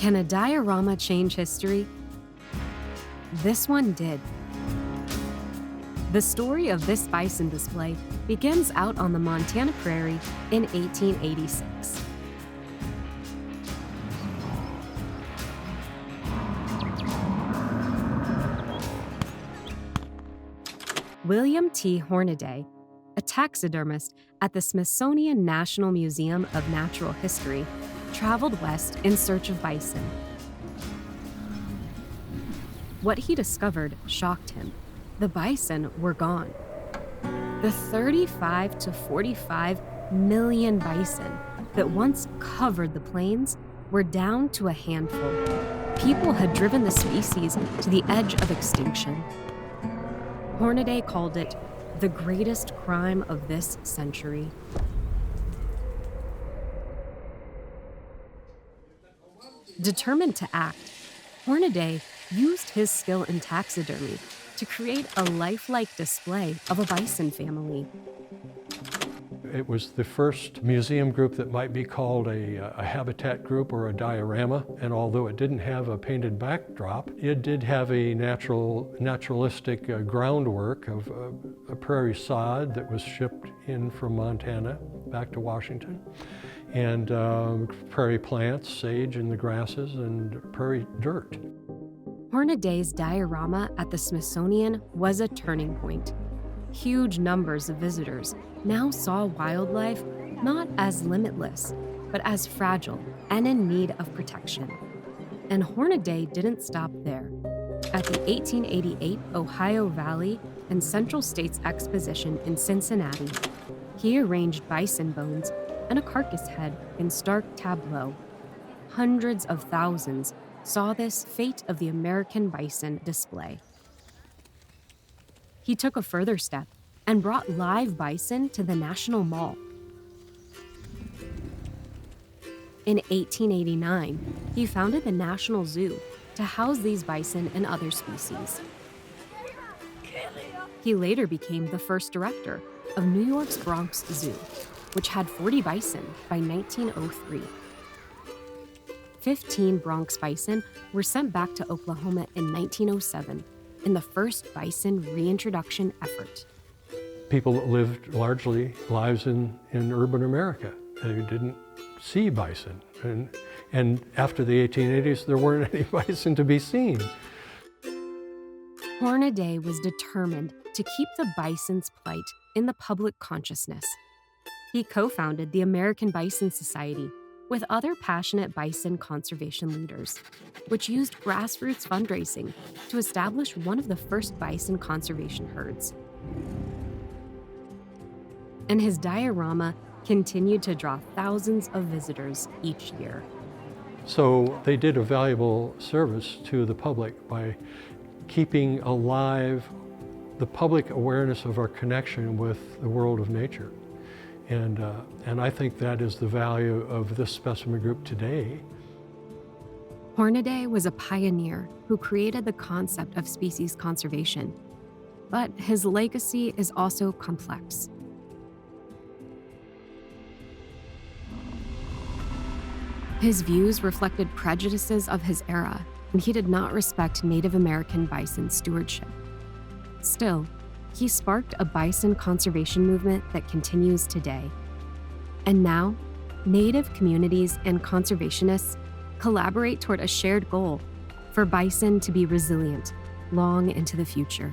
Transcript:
Can a diorama change history? This one did. The story of this bison display begins out on the Montana prairie in 1886. William T. Hornaday, a taxidermist at the Smithsonian National Museum of Natural History, traveled west in search of bison. What he discovered shocked him. The bison were gone. The 35 to 45 million bison that once covered the plains were down to a handful. People had driven the species to the edge of extinction. Hornaday called it the greatest crime of this century. Determined to act, Hornaday used his skill in taxidermy to create a lifelike display of a bison family. It was the first museum group that might be called a habitat group or a diorama, and although it didn't have a painted backdrop, it did have a naturalistic groundwork of a prairie sod that was shipped in from Montana back to Washington, and prairie plants, sage in the grasses, and prairie dirt. Hornaday's diorama at the Smithsonian was a turning point. Huge numbers of visitors now saw wildlife not as limitless, but as fragile and in need of protection. And Hornaday didn't stop there. At the 1888 Ohio Valley and Central States Exposition in Cincinnati, he arranged bison bones and a carcass head in stark tableau. Hundreds of thousands saw this fate of the American bison display. He took a further step and brought live bison to the National Mall. In 1889, he founded the National Zoo to house these bison and other species. He later became the first director of New York's Bronx Zoo, which had 40 bison by 1903. 15 Bronx bison were sent back to Oklahoma in 1907 in the first bison reintroduction effort. People lived largely lives in urban America. They didn't see bison. And after the 1880s, there weren't any bison to be seen. Hornaday was determined to keep the bison's plight in the public consciousness. He co-founded the American Bison Society with other passionate bison conservation leaders, which used grassroots fundraising to establish one of the first bison conservation herds. And his diorama continued to draw thousands of visitors each year. So they did a valuable service to the public by keeping alive the public awareness of our connection with the world of nature. And I think that is the value of this specimen group today. Hornaday was a pioneer who created the concept of species conservation, but his legacy is also complex. His views reflected prejudices of his era, and he did not respect Native American bison stewardship. Still, he sparked a bison conservation movement that continues today. And now, Native communities and conservationists collaborate toward a shared goal for bison to be resilient long into the future.